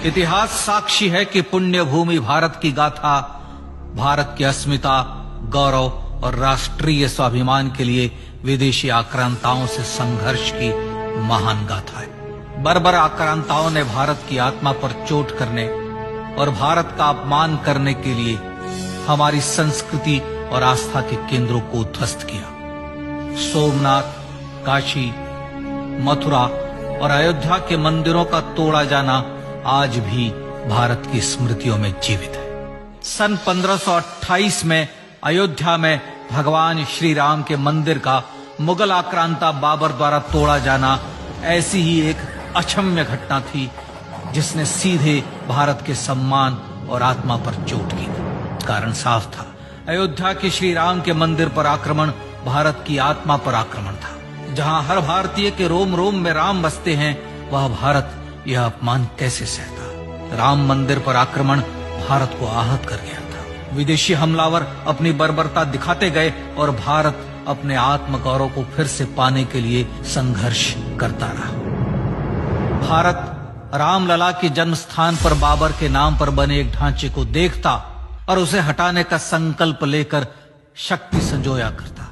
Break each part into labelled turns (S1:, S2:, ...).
S1: इतिहास साक्षी है कि पुण्य भूमि भारत की गाथा भारत की अस्मिता, गौरव और राष्ट्रीय स्वाभिमान के लिए विदेशी आक्रांताओं से संघर्ष की महान गाथा है। बर्बर आक्रांताओं ने भारत की आत्मा पर चोट करने और भारत का अपमान करने के लिए हमारी संस्कृति और आस्था के केंद्रों को उद्ध्वस्त किया। सोमनाथ, काशी, मथुरा और अयोध्या के मंदिरों का तोड़ा जाना आज भी भारत की स्मृतियों में जीवित है। सन 1528 में अयोध्या में भगवान श्री राम के मंदिर का मुगल आक्रांता बाबर द्वारा तोड़ा जाना ऐसी ही एक अक्षम्य घटना थी जिसने सीधे भारत के सम्मान और आत्मा पर चोट की। कारण साफ था, अयोध्या के श्री राम के मंदिर पर आक्रमण भारत की आत्मा पर आक्रमण था। जहां हर भारतीय के रोम रोम में राम बसते हैं, वह भारत यह अपमान कैसे सहता। राम मंदिर पर आक्रमण भारत को आहत कर गया था। विदेशी हमलावर अपनी बर्बरता दिखाते गए और भारत अपने आत्मगौरव को फिर से पाने के लिए संघर्ष करता रहा। भारत रामलला के जन्म स्थान पर बाबर के नाम पर बने एक ढांचे को देखता और उसे हटाने का संकल्प लेकर शक्ति संजोया करता।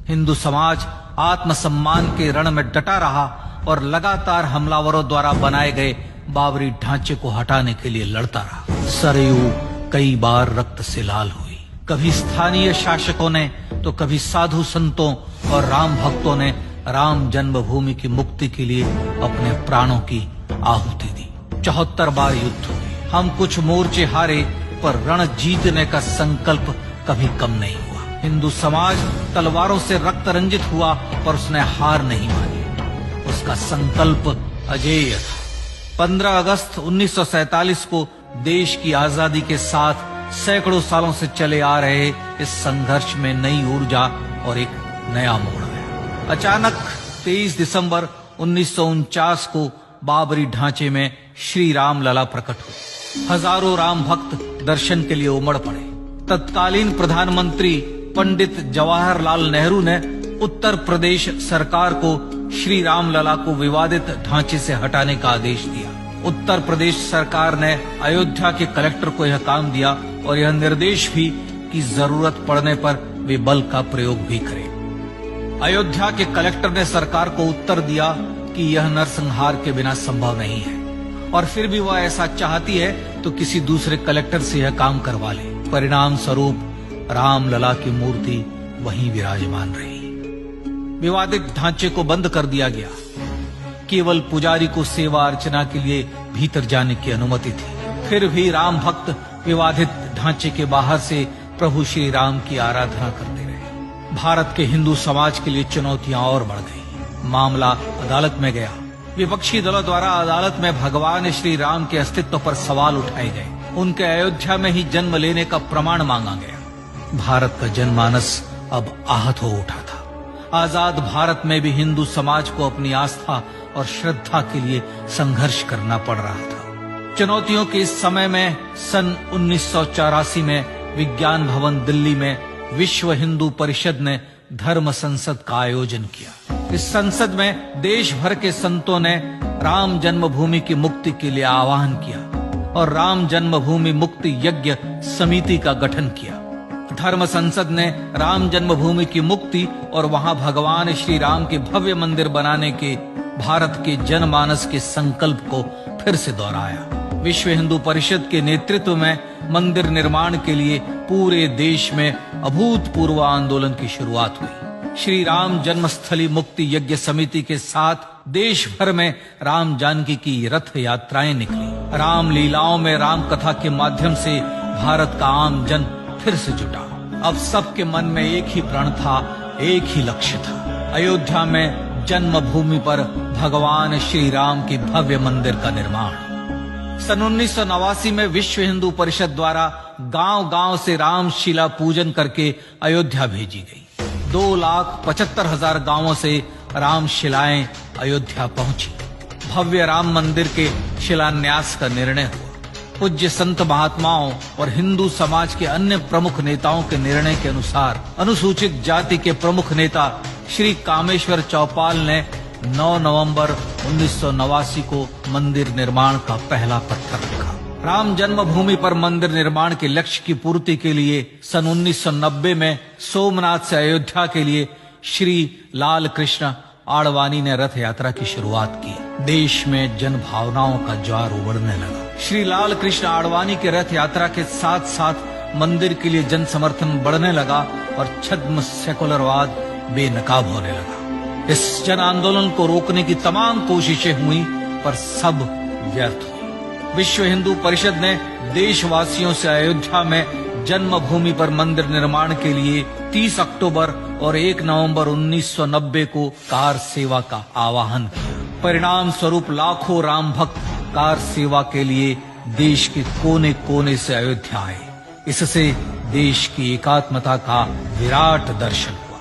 S1: हिंदू समाज आत्मसम्मान के रण में डटा रहा और लगातार हमलावरों द्वारा बनाए गए बाबरी ढांचे को हटाने के लिए लड़ता रहा। सरयू कई बार रक्त से लाल हुई। कभी स्थानीय शासकों ने तो कभी साधु संतों और राम भक्तों ने राम जन्मभूमि की मुक्ति के लिए अपने प्राणों की आहुति दी। 74 बार युद्ध हुए। हम कुछ मोर्चे हारे, पर रण जीतने का संकल्प कभी कम नहीं हुआ। हिंदू समाज तलवारों से रक्त रंजित हुआ, पर उसने हार नहीं मानी। उसका संकल्प अजेय था। 15 अगस्त 1947 को देश की आजादी के साथ सैकड़ों सालों से चले आ रहे इस संघर्ष में नई ऊर्जा और एक नया मोड़ आया। अचानक 23 दिसंबर 1949 को बाबरी ढांचे में श्री राम लला प्रकट हुए। हजारों राम भक्त दर्शन के लिए उमड़ पड़े। तत्कालीन प्रधानमंत्री पंडित जवाहरलाल नेहरू ने उत्तर प्रदेश सरकार को श्री राम लला को विवादित ढांचे से हटाने का आदेश दिया। उत्तर प्रदेश सरकार ने अयोध्या के कलेक्टर को यह काम दिया और यह निर्देश भी कि जरूरत पड़ने पर वे बल का प्रयोग भी करें। अयोध्या के कलेक्टर ने सरकार को उत्तर दिया कि यह नरसंहार के बिना संभव नहीं है, और फिर भी वह ऐसा चाहती है तो किसी दूसरे कलेक्टर से यह काम करवा ले। परिणाम स्वरूप रामलला की मूर्ति वहीं विराजमान रही। विवादित ढांचे को बंद कर दिया गया। केवल पुजारी को सेवा अर्चना के लिए भीतर जाने की अनुमति थी। फिर भी राम भक्त विवादित ढांचे के बाहर से प्रभु श्री राम की आराधना करते रहे। भारत के हिंदू समाज के लिए चुनौतियां और बढ़ गई। मामला अदालत में गया। विपक्षी दलों द्वारा अदालत में भगवान श्री राम के अस्तित्व पर सवाल उठाए गए। उनके अयोध्या में ही जन्म लेने का प्रमाण मांगा गया। भारत का जनमानस अब आहत हो उठा था। आजाद भारत में भी हिंदू समाज को अपनी आस्था और श्रद्धा के लिए संघर्ष करना पड़ रहा था। चुनौतियों के इस समय में सन 1984 में विज्ञान भवन दिल्ली में विश्व हिंदू परिषद ने धर्म संसद का आयोजन किया। इस संसद में देश भर के संतों ने राम जन्मभूमि की मुक्ति के लिए आह्वान किया और राम जन्मभूमि मुक्ति यज्ञ समिति का गठन किया। धर्म संसद ने राम जन्मभूमि की मुक्ति और वहां भगवान श्री राम के भव्य मंदिर बनाने के भारत के जनमानस के संकल्प को फिर से दोहराया। विश्व हिंदू परिषद के नेतृत्व में मंदिर निर्माण के लिए पूरे देश में अभूतपूर्व आंदोलन की शुरुआत हुई। श्री राम जन्मस्थली मुक्ति यज्ञ समिति के साथ देश भर में राम जानकी की रथ यात्राएं निकली। राम लीलाओं में राम कथा के माध्यम से भारत का आम जन फिर से जुटा। अब सबके मन में एक ही प्रण था, एक ही लक्ष्य था। अयोध्या में जन्मभूमि पर भगवान श्री राम के भव्य मंदिर का निर्माण। सन 1989 में विश्व हिंदू परिषद द्वारा गांव-गांव से रामशिला पूजन करके अयोध्या भेजी गई। 2,75,000 गांवों से रामशिलाएं अयोध्या पहुंची। भव्य राम मंदिर के शिलान्यास का निर्णय हुआ। पूज्य संत महात्माओं और हिंदू समाज के अन्य प्रमुख नेताओं के निर्णय के अनुसार अनुसूचित जाति के प्रमुख नेता श्री कामेश्वर चौपाल ने 9 नवंबर 1989 को मंदिर निर्माण का पहला पत्थर रखा। राम जन्मभूमि पर मंदिर निर्माण के लक्ष्य की पूर्ति के लिए सन 1990 में सोमनाथ से अयोध्या के लिए श्री लाल कृष्ण आडवाणी ने रथ यात्रा की शुरुआत की। देश में जन भावनाओं का ज्वार उमड़ने लगा। श्री लाल कृष्ण आडवाणी के रथ यात्रा के साथ साथ मंदिर के लिए जन समर्थन बढ़ने लगा और छद्म सेकुलरवाद बेनकाब होने लगा। इस जन आंदोलन को रोकने की तमाम कोशिशें हुई पर सब व्यर्थ हुई। विश्व हिंदू परिषद ने देशवासियों से अयोध्या में जन्मभूमि पर मंदिर निर्माण के लिए 30 अक्टूबर और 1 नवंबर 1990 को कार सेवा का आह्वान किया। परिणाम स्वरूप लाखों राम भक्त कार सेवा के लिए देश के कोने कोने से अयोध्या आए। इससे देश की एकात्मता का विराट दर्शन हुआ।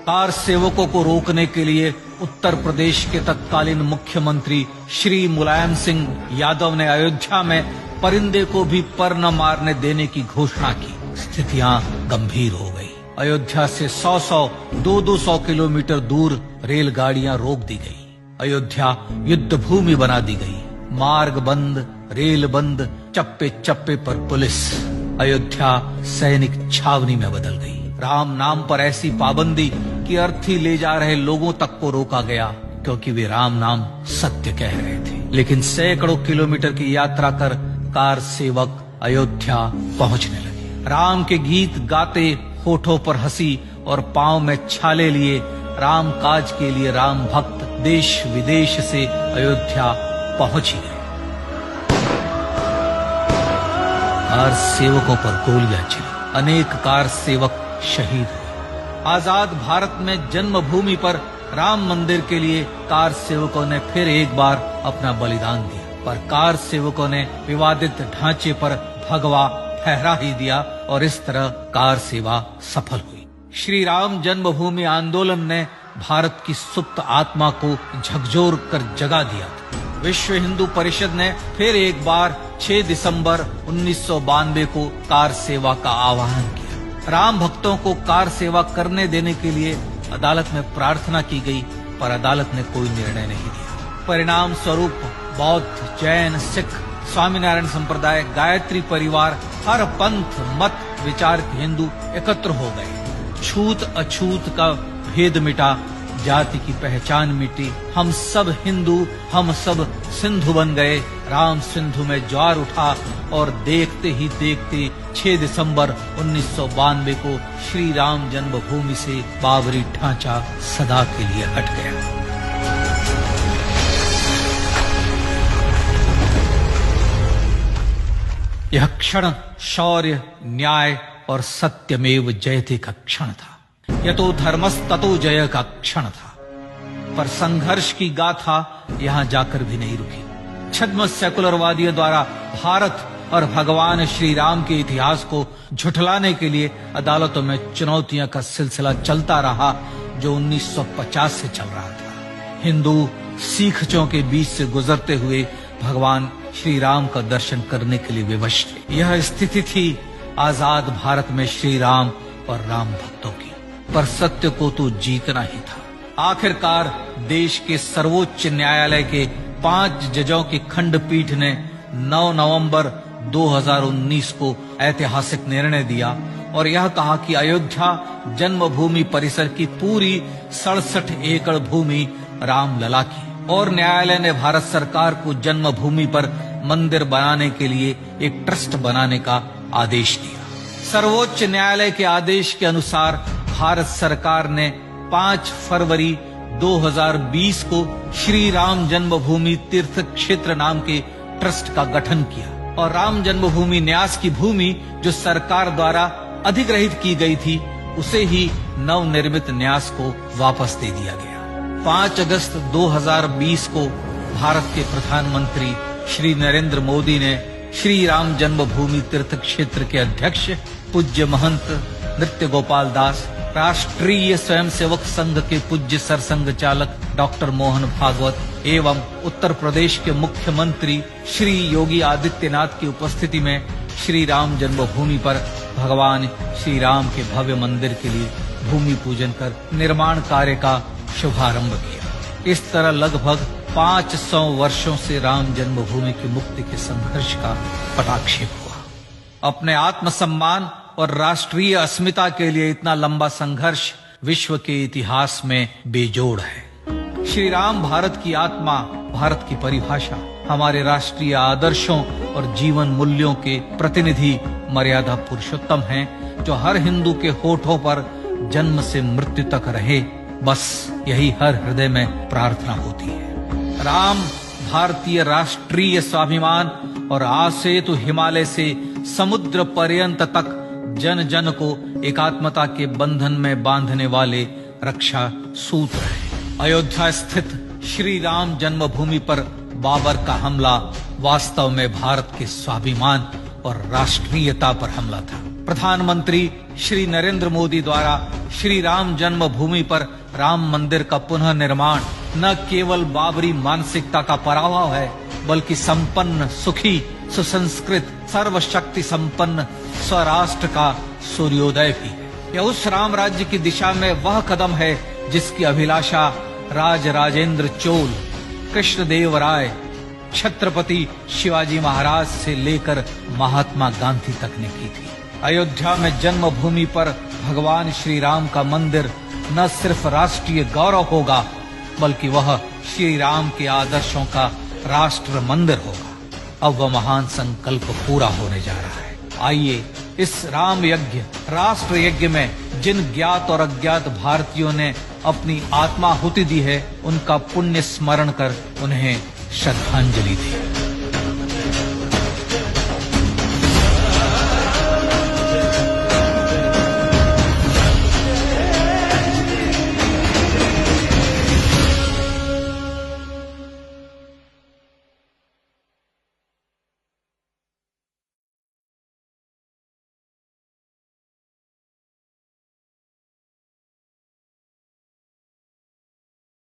S1: कार सेवकों को रोकने के लिए उत्तर प्रदेश के तत्कालीन मुख्यमंत्री श्री मुलायम सिंह यादव ने अयोध्या में परिंदे को भी पर न मारने देने की घोषणा की। स्थितियां गंभीर हो गई। अयोध्या से 100-100, 200-200 किलोमीटर दूर रेलगाड़ियां रोक दी गई। अयोध्या युद्ध भूमि बना दी गई। मार्ग बंद, रेल बंद, चप्पे चप्पे पर पुलिस। अयोध्या सैनिक छावनी में बदल गई। राम नाम पर ऐसी पाबंदी कि अर्थी ले जा रहे लोगों तक को रोका गया क्योंकि वे राम नाम सत्य कह रहे थे। लेकिन सैकड़ों किलोमीटर की यात्रा कर कार सेवक अयोध्या पहुंचने लगे। राम के गीत गाते, होठों पर हंसी और पांव में छाले लिए राम काज के लिए राम भक्त देश विदेश से अयोध्या पहुंच ही गए। कार सेवकों पर गोलियां चली। अनेक कार सेवक शहीद हुए। आजाद भारत में जन्मभूमि पर राम मंदिर के लिए कार सेवकों ने फिर एक बार अपना बलिदान दिया, पर कार सेवकों ने विवादित ढांचे पर भगवा फहरा ही दिया और इस तरह कार सेवा सफल हुई। श्री राम जन्मभूमि आंदोलन ने भारत की सुप्त आत्मा को झकझोर कर जगा दिया था। विश्व हिंदू परिषद ने फिर एक बार 6 दिसंबर 1992 को कार सेवा का आह्वान किया। राम भक्तों को कार सेवा करने देने के लिए अदालत में प्रार्थना की गई, पर अदालत ने कोई निर्णय नहीं दिया। परिणाम स्वरूप बौद्ध, जैन, सिख, स्वामीनारायण संप्रदाय, गायत्री परिवार, हर पंथ मत विचार के हिंदू एकत्र हो गए। छूत अछूत का भेद मिटा, जाति की पहचान मिटी। हम सब हिंदू, हम सब सिंधु बन गए। राम सिंधु में ज्वार उठा और देखते ही देखते 6 दिसंबर 1992 को श्री राम जन्मभूमि से बाबरी ढांचा सदा के लिए हट गया। यह क्षण शौर्य, न्याय और सत्यमेव जयते का क्षण था। यतो धर्मस्ततो जय का क्षण था। पर संघर्ष की गाथा यहां जाकर भी नहीं रुकी। छद्म सेकुलरवादियों द्वारा भारत और भगवान श्री राम के इतिहास को झुठलाने के लिए अदालतों में चुनौतियों का सिलसिला चलता रहा, जो 1950 से चल रहा था। हिंदू सिखों के बीच से गुजरते हुए भगवान श्री राम का दर्शन करने के लिए विवश थे। यह स्थिति थी आजाद भारत में श्री राम और राम भक्तों की। पर सत्य को तो जीतना ही था। आखिरकार देश के सर्वोच्च न्यायालय के 5 जजों की खंडपीठ ने 9 नवंबर 2019 को ऐतिहासिक निर्णय दिया और यह कहा कि अयोध्या जन्मभूमि परिसर की पूरी 67 एकड़ भूमि रामलला की, और न्यायालय ने भारत सरकार को जन्मभूमि पर मंदिर बनाने के लिए एक ट्रस्ट बनाने का आदेश दिया। सर्वोच्च न्यायालय के आदेश के अनुसार भारत सरकार ने 5 फरवरी 2020 को श्री राम जन्मभूमि तीर्थ क्षेत्र नाम के ट्रस्ट का गठन किया और राम जन्मभूमि न्यास की भूमि जो सरकार द्वारा अधिग्रहित की गई थी, उसे ही नवनिर्मित न्यास को वापस दे दिया गया। 5 अगस्त 2020 को भारत के प्रधानमंत्री श्री नरेंद्र मोदी ने श्री राम जन्मभूमि तीर्थ क्षेत्र के अध्यक्ष पूज्य महंत नृत्य गोपाल दास, राष्ट्रीय स्वयंसेवक संघ के पूज्य सरसंघ चालक डॉक्टर मोहन भागवत एवं उत्तर प्रदेश के मुख्यमंत्री श्री योगी आदित्यनाथ की उपस्थिति में श्री राम जन्मभूमि पर भगवान श्री राम के भव्य मंदिर के लिए भूमि पूजन कर निर्माण कार्य का शुभारंभ किया। इस तरह लगभग 500 वर्षों से राम जन्मभूमि की मुक्ति के संघर्ष का पटाक्षेप हुआ। अपने आत्मसम्मान और राष्ट्रीय अस्मिता के लिए इतना लंबा संघर्ष विश्व के इतिहास में बेजोड़ है। श्री राम भारत की आत्मा, भारत की परिभाषा, हमारे राष्ट्रीय आदर्शों और जीवन मूल्यों के प्रतिनिधि मर्यादा पुरुषोत्तम हैं, जो हर हिंदू के होठों पर जन्म से मृत्यु तक रहे, बस यही हर हृदय में प्रार्थना होती है। राम भारतीय राष्ट्रीय स्वाभिमान और आसेतु हिमालय से समुद्र पर्यंत तक जन जन को एकात्मता के बंधन में बांधने वाले रक्षा सूत्र है। अयोध्या स्थित श्री राम जन्मभूमि पर बाबर का हमला वास्तव में भारत के स्वाभिमान और राष्ट्रीयता पर हमला था। प्रधानमंत्री श्री नरेंद्र मोदी द्वारा श्री राम जन्मभूमि पर राम मंदिर का पुनः निर्माण न केवल बाबरी मानसिकता का पराभव है, बल्कि संपन्न, सुखी, सुसंस्कृत, सर्वशक्ति संपन्न स्वराष्ट्र का सूर्योदय भी है। यह उस राम राज्य की दिशा में वह कदम है जिसकी अभिलाषा राजराजेंद्र चोल, कृष्णदेव राय, छत्रपति शिवाजी महाराज से लेकर महात्मा गांधी तक ने की थी। अयोध्या में जन्मभूमि पर भगवान श्री राम का मंदिर न सिर्फ राष्ट्रीय गौरव होगा, बल्कि वह श्री राम के आदर्शों का राष्ट्र मंदिर होगा। अब वह महान संकल्प पूरा होने जा रहा है। आइए इस राम यज्ञ, राष्ट्र यज्ञ में जिन ज्ञात और अज्ञात भारतीयों ने अपनी आत्माहुति दी है, उनका पुण्य स्मरण कर उन्हें श्रद्धांजलि दी।